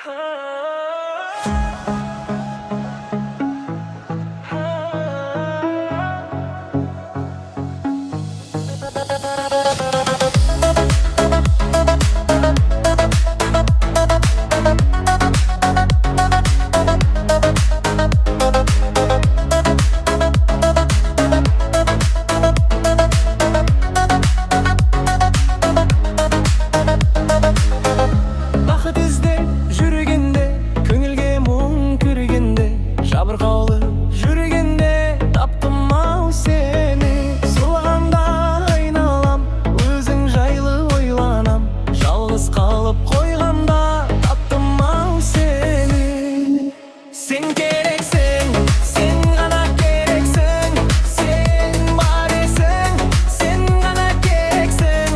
Бақыт ізде жүргенде, көңілге мұң кіргенде, жабырқаулы жүргенде таптым ау сені. Сұлағанда айналам, өзің жайлы ойланам, жалғыз қалып қойғанда таптым ау сені. Сен керексің, сен ғана керексің, сен бар есің, сен ғана керексің,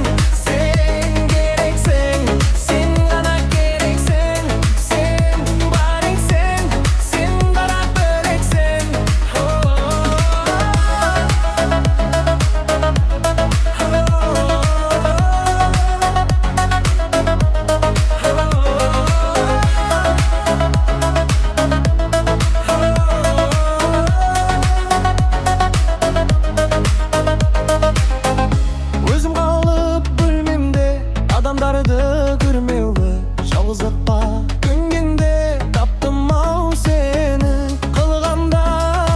сен керексің, сен ғана керексің, сен бар есің, сен ғана бөлексің. Өзім қалып бөлмемде, адамдарды көрмеулі, жалғыздыққа көнгенде таптым ау сені. Қылғанда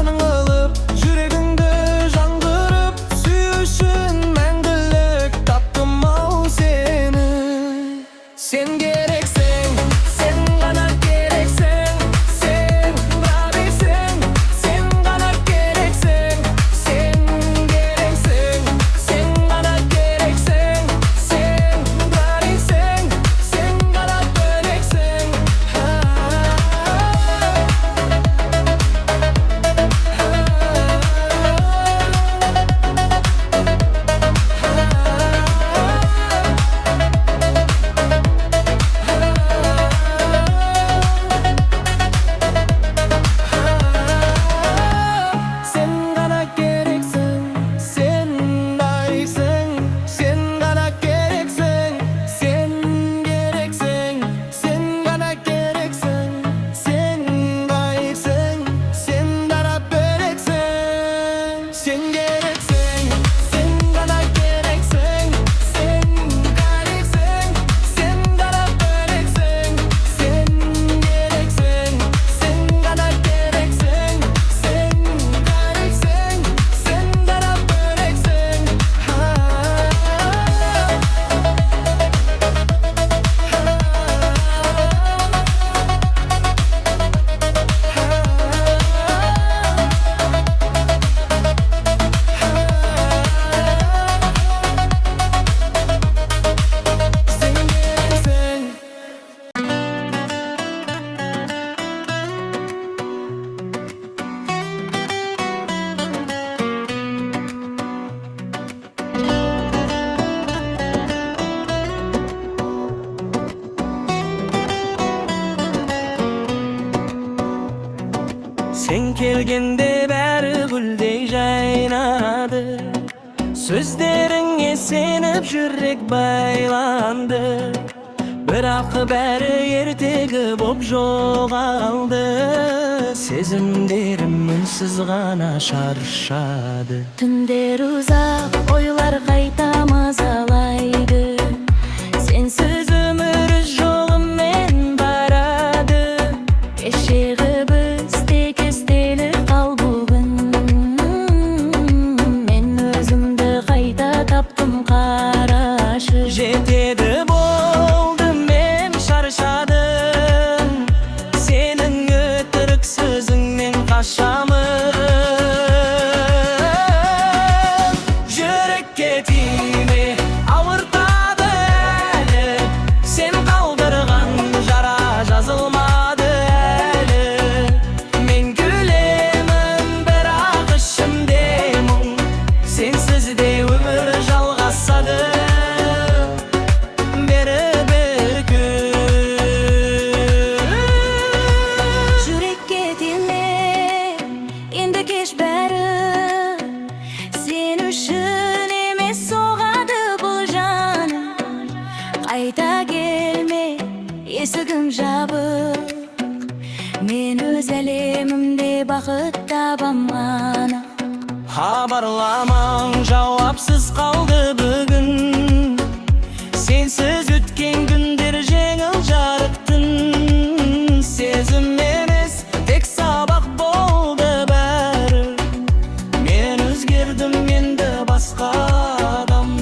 аңылып, жүрегіңді жаңғырып, сүю үшін мәңгілік таптым ау сені. Сен керексің, сен ғана керексің, сен бар есің, сен ғана керексің, сен керексің, сен ғана керексің, сен бар есің, сен ғана бөлексің. Сен ғана керексің, сен барсың, сен ғана керексің, сен керексің, сен ғана керексің, сен барсың, сен ғана бөлексің. Сен керексің, сен ғана керексің, сен барсың, сен ғана бөлексің. Сен керексің, сен ғана керексің, сен барсың, сен ғана бөлексің. Сен керексің. Сен келгенде бәрі гүлдей жайнады, сөздеріңе сеніп жүрек байланды. Бірақ бәрі ертегі боп жоғалды, сезімдерім үнсіз ғана шаршады. Түндер ұзақ, ойлар қайта мазалайды, сенсіз өмір жолымен барады. Кешегі біз тек естелі қал бүгін, мен өзімді қайта таптым қарашы. Жетеді болды, мен шаршадым, сенің өтірік сөзіңнен қашамын. Жүрекке тиіп жабық. Мен өз әлемімде бақыт табам ғана. Хабарламаң жауапсыз қалды бүгін. Сенсіз өткен күндер жеңіл жарықтың. Сезім емес, тек сабақ болды бәрі. Мен өзгердім, енді басқа адам.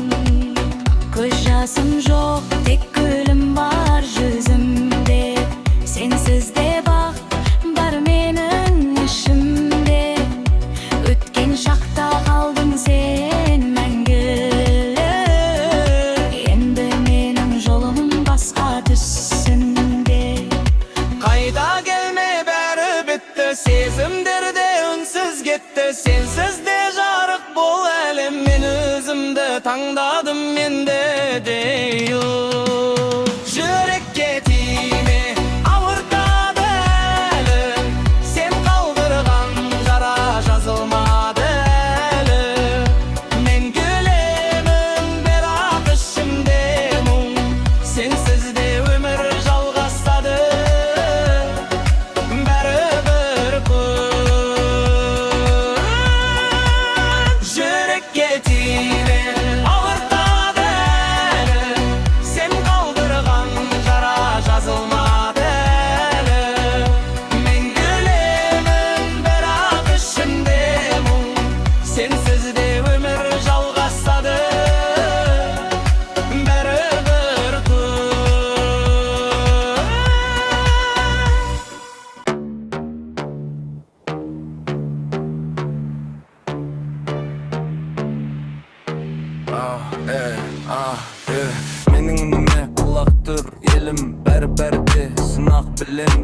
Көз жасым жоқ, тек күлім бар жүзімде. Сенсіз де бақ бар менің ішімде. Өткен шақта қалдың сен мәңгі. Енді менің жолым басқа түсінде. Қайта келме, бәрі бітті. Сезімдер де үнсіз кетті. Сенсіз де жарық бұл әлем. Мен өзімді таңдадым менде дею. Жүрекке тиме, ауыртады әлі. Сен қалдырған жара жазылмады әлі. Мен күлемін, бірақ ішімде мұң. Сенсіз де өмір жалғасады. Бәрібір күн. Жүрекке тиме, ауыртады әлі. Сен қалдырған жара жазылмады әлі. Мен күлемін, бірақ ішімде мұң. Сенсіз де өмір жалғасады. Бәрібір күн. Менің үніме құлақ тұр елім, бәрі-бәріде сынақ білем.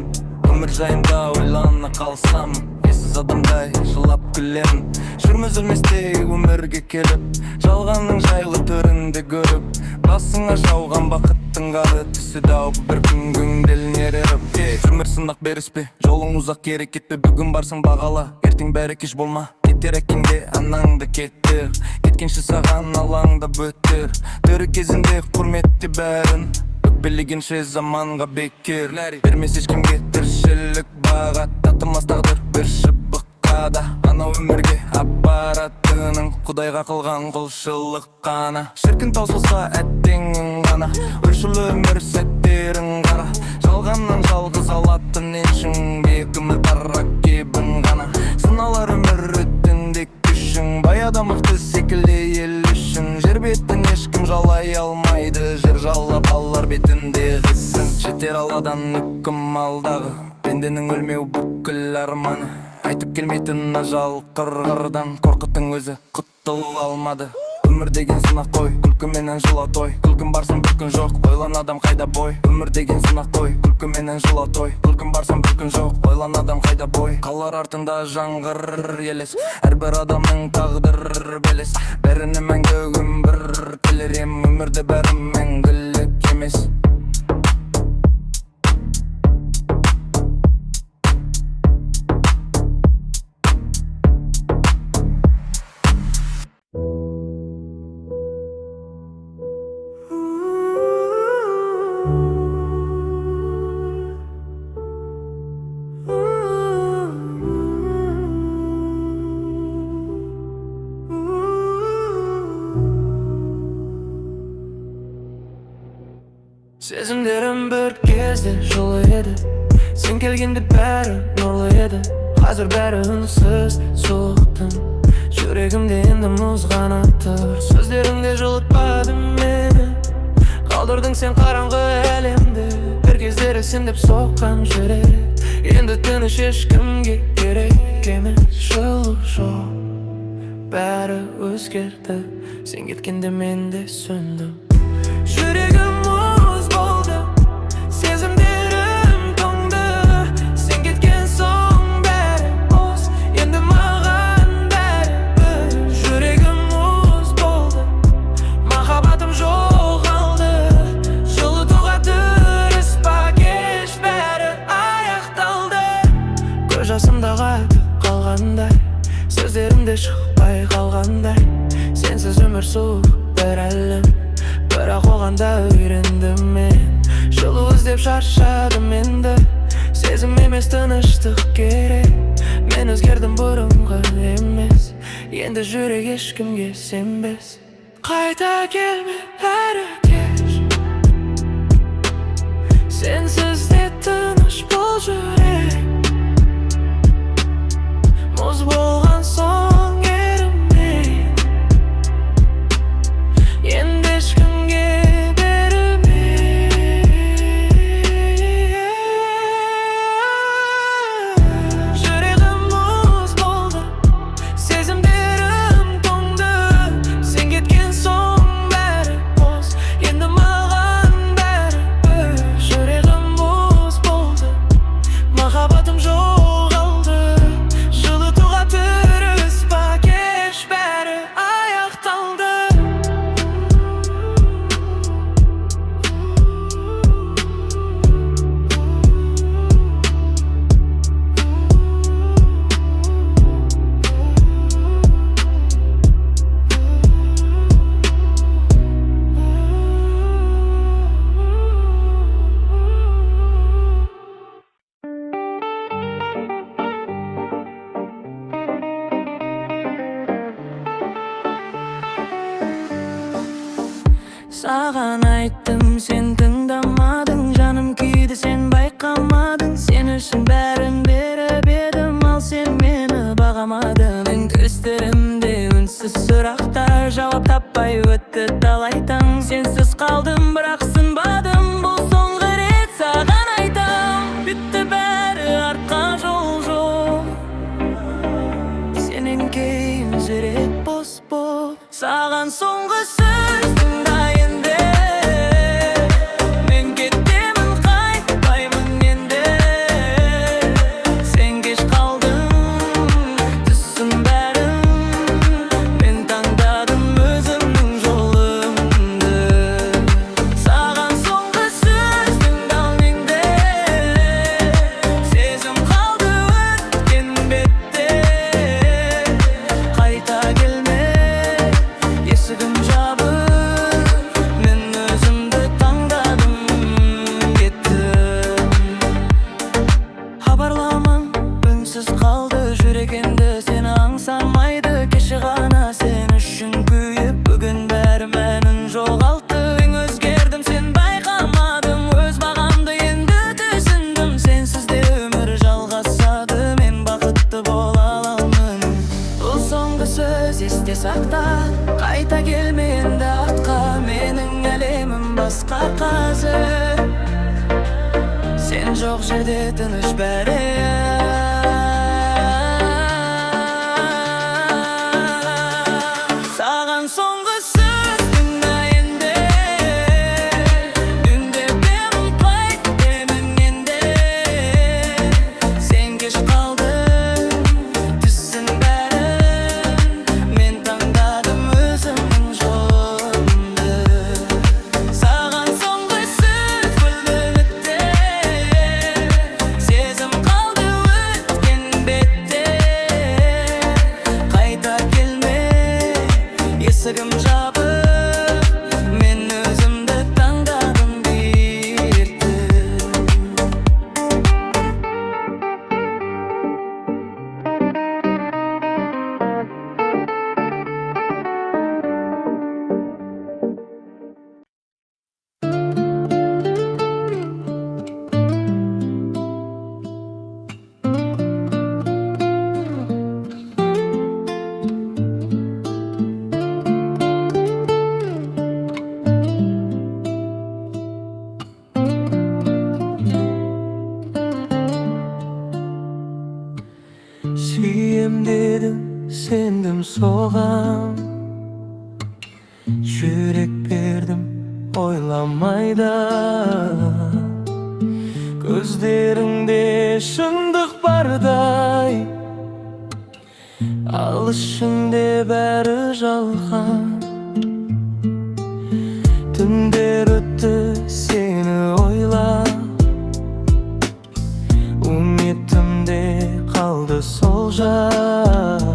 Өмір жайында ойлана қалсам, ессіз адамдай жылап күлем. Жүрміз өлместей өмірге келіп, жалғанның жайлы түрінде көріп. Басыңа жауған бақыттың қары түседі ау бір күн көңілін еріп. Өмір сынақ беріспе, жолың ұзақ керек кетпе. Бүгін барсың бағала, ертең бәрі кеш болма. Кетер әкеңде анаңды кеттір, кеткенше саған алаңда бөттір. Тірі кезінде құрметте бәрін, өкпелегенше заманға бекер. Бермес ешкімге тіршілік баға, татымас тағдыр бір шыбыққа да. Анау өмірге аппаратының құдайға қылған құлшылық қана. Шіркін таусылса әттеңің ғана, өршіл өмір сәттерің қара. Жалғаннан жалғыз алатын еншің, бекімі бара кебін ғана. Сыналар өмір өттінде күшің, баяда мықты секілді ел үшін. Жер бетін ешкім жалай алмайды, жер жалап алар бетінде қисын. Жетер алладан үкім алдағы, пенденің өлмеу бүкіл арманы. Айтып келмейтін ажал қырғырдан, қорқыттың өзі құтыла алмады. Өмір деген сынақ қой, күлкіменен жыла той. Күлкін барсам бір күн жоқ, ойлан адам қайда бой. Өмір деген сынақ қой, күлкіменен жыла той. Күлкін барсам бір күн жоқ, ойлан адам қайда бой. Қалар артында жаңғыр елес, әрбір адамның тағдыр белес. Бәріне мәңгі өмір тілерем, өмірде бәрі мәңгілік емес. Сезімдерім бір кезде жылы еді, сен келгенде бәрі нұрлы еді. Қазір бәрі үнсіз суықтың, жүрегімде енді мұз ғана тұр. Сөздеріңде жылытпады мені, қалдырдың сен қараңғы әлемді. Бір кездері сен деп соққан жүрек, енді тыныш ешкімге керек емес. Жылу жоқ, бәрі өзгерді, сен кеткенде мен де сөндім. Жүрегім мұз болды, сезімдерім тоңды. Сен кеткен соң бәрі бос, енді маған бәрі. Жүрегім мұз болды, махаббатым жоғалды. Жылытуға тырыспа, кеш бәрі аяқталды. Көз жасымда қатып қалғандай, сөздерімде шықпай қалғандай. Сенсіз өмір суық бір әлем, бірақ оған да үйрендім мен. Жолу іздеп шаршадым енді Сезім емес тыныштық керек Мен өзгердім бұрынғы емес Енді жүрек ешкімге сенбес Қайта келме бәрі кеш Сенсіз де тыныш бұл жүрек Мұз болған соң ерімей Енді ешкімге Саған айттым, сен тыңдамадың Жаным күйді, сен байқамадың Сен үшін бәрін беріп едім Ал сен мені бағамадың Мен көздерімде үнсіз сұрақтар Жауап таппай өтті талай таң Сенсіз қалдым, бірақ сынбадым Бұл соңғы рет саған айтам Бітті бәрі, артқа жол жоқ Сенен кейін жүрек бос боп Саған соңғы сөз тыңда енді Мен кетемін, қайтпаймын енді Сен кеш қалдың, түсін бәрін Мен таңдадым өзімнің жолымды Саған соңғы сөз тыңда енді Сезім қалды өткен бетте Қайта келме есігім жабық Мен өзімді таңдадым кеттім Хабарламаң үнсіз қалды жүрек енді сені аңсамайды Кеше ғана сен үшін күйіп бүгін бәрі мәнін жоғалтты Мен өзгердім, сен байқамадың Өз бағамды енді түсіндім Сенсіз де өмір жалғасады Мен бақытты бола аламын Бұл соңғы сөз есте сақта Қайта келме енді артқа Менің әлемім басқа қазір Сен жоқ жерде тыныш бәрі Саған соңғы сөз тыңда енді Үндемем қайтемін енді Сен кеш қалдың, түсін бәрін Мен таңдадым өзімнің жолымды Саған соңғы сөз бұл үмітте Сезім қалды өткен бетте Қайта келме есігім жабық Мен өзімді таңдадым бетті Сүйем дедім, сендім соған Жүрек бердім, ойламай да Көздеріңде шындық бардай Ал ішінде бәрі жалған Түндер өтті сені ойлап Үмітімде қалды сол жақ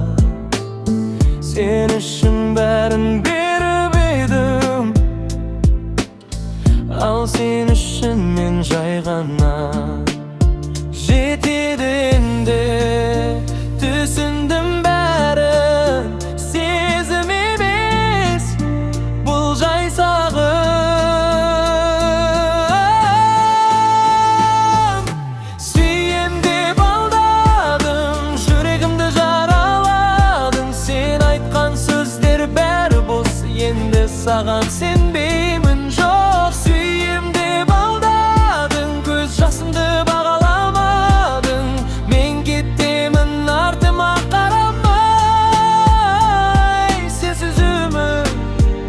Сен үшін бәрін беріп едім Ал сен үшін jay gana Jetidinde düşündüm bärin sezim emes bul jay sagım Süýem dep aldadım yüregimde jaraladın sen aýtkan sözler bäri bolsa ende sagan senbeymin jok Süýem dep aldadın göz jasymdy bagalamadın men gitdimin artyma karamay sensiz ömür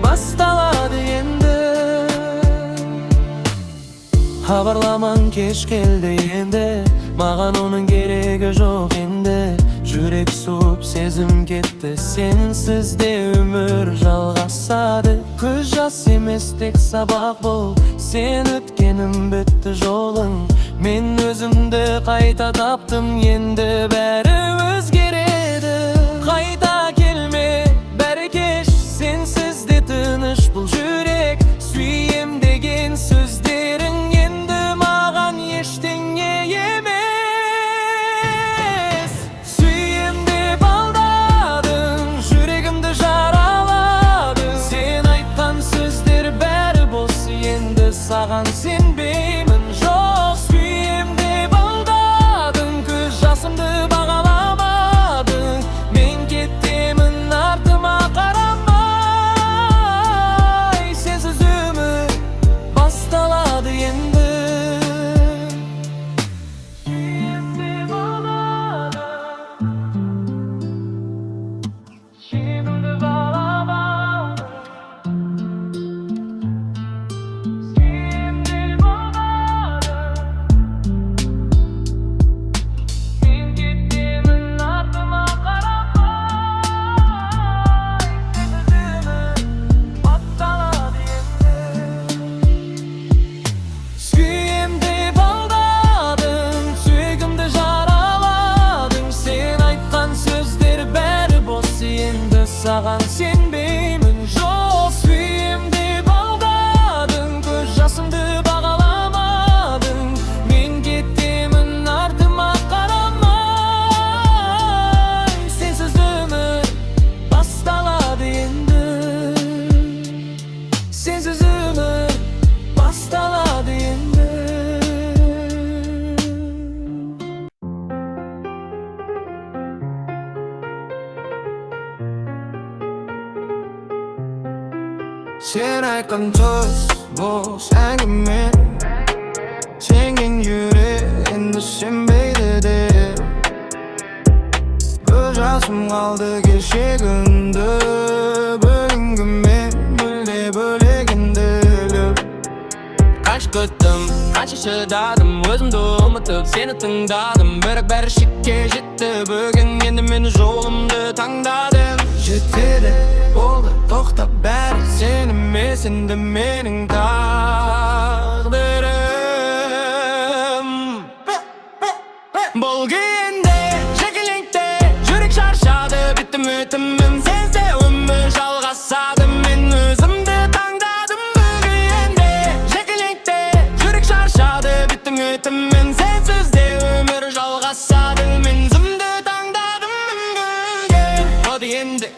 bastalady endi Habarlaman keç geldi endi magan onun geregi jok endi Jürek soğup sezim ketdi sensiz de ömür jalgassady Köz jas emesdek sabak bol sen ötkenim bitdi jolun men özümdi kayta taptım endi bäri özgeredi Kayta kelme bäri keş sensiz de tynyş bul jürek Süýem degen sözleriň endi magan eşdeňe emes Süýem dep aldadın yüregimde jaraladın sen aýtkan sözler bäri bolsa endi sagan senbeymin jok Süýem dep aldadın göz jasymdy bagalamadın men ketdimin artyma karamay sensiz ömür bastalady endi Süýem dep aldadın şeýlemde bagalamadın Süýem dep aldadın men ketdimin artyma karamay sensiz ömür bastalady endi Süýem dep aldadın yüregimde jaraladın sen aýtkan sözler bäri bolsa endi sagan senbeymin jok Süýem dep aldadın göz jasymdy bagalamadın men ketdimin artyma karamay sensiz ömür bastalady endi sensiz ömür bastalady endi Sen aýtkan söz boş ängime Seňin yüreğinde senbeydi Göz jasym kaldy geçeginde Bugünkü men mülle bölegendiler Kaç göttüm, kança çydadım Özümdi unutup seni tyňdadym Börek bäri şikке jetdi Bugün endi men jolumdy taňdadym Jetdi boldy toktap bäri sen emes endi meniň tagdyrym Bolgende, şekiliňde Jürek şarşady bitdim ötümüm Sense ömür jalgassady men özümdi taňdadym Bugüňde, şekiliňde Jürek şarşady bitdim ötümüm Sensiz de ömür jalgassady men özümdi taňdadym Hadi endi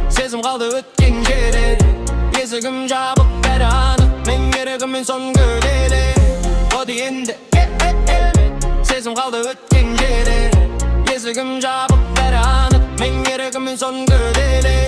sezim kaldı ötken jere Ýezigim jabık bäri anyk men geregimin son gödeli Hadi endi sezim kaldı ötken jere Ýezigim jabık bäri anyk men geregimin son gödeli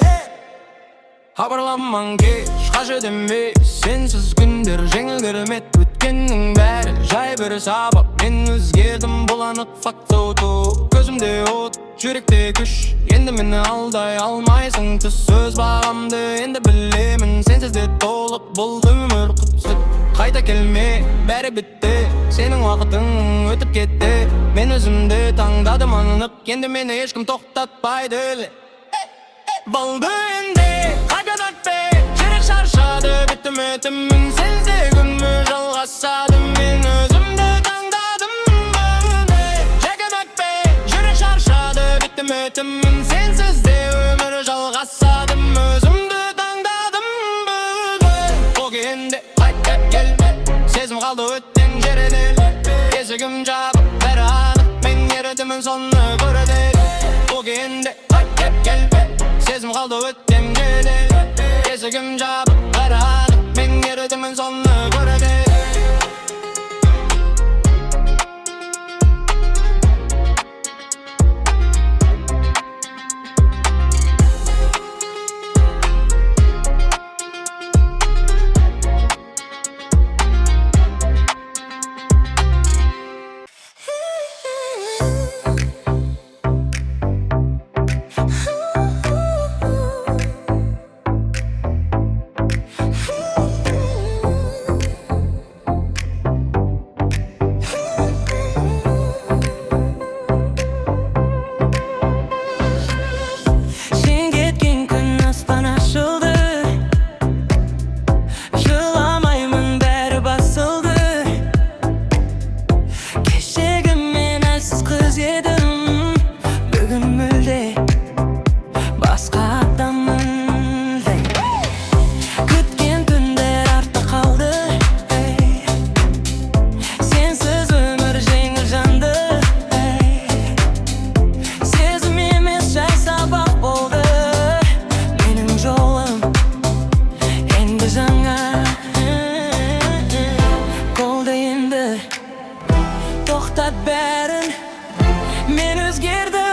Habarlanman keç kaç edembe sensiz günler jengil girmet ötkeniň bäri jay bir sabap men özgerdim bulanyk faktotu gözümde ot yürekde güç endi meni alday almaýsyň tüs söz bagamdy endi bilemin sensiz de toluk buldy ömür kutsyk kayta kelme bäri bitdi seniň wagtyň ötüp ketdi men özümdi taňdadym anyk endi meni hiç kim toktatpaýdy Boldy endi hakykatde jürek şarşady bitdim ötümüm sensiz ömür jalgassady men özümdi taňdadym hakykatde jürek şarşady bitdim ötümüm sensiz de ömür jalgassady özümdi taňdadym o endi kayta kelme sezim kaldy Erdimin sonunu göredir Bu giyinde gel be Sezim kaldı öttem gedel Kesegim cabı karanı Men erdimin sonunu göredir Sen ketken gün aslan açıldı Yılamayımın beri basıldı Keşegim men elsiz kız yedim Bugün mülde Başka adamın Kütken günler artta kaldı Sensiz ömür jengil jandı Sezim emes jay sabah boldu Menin jolum endi жаңа Kolda endi Toxtat bärin Men özgerdim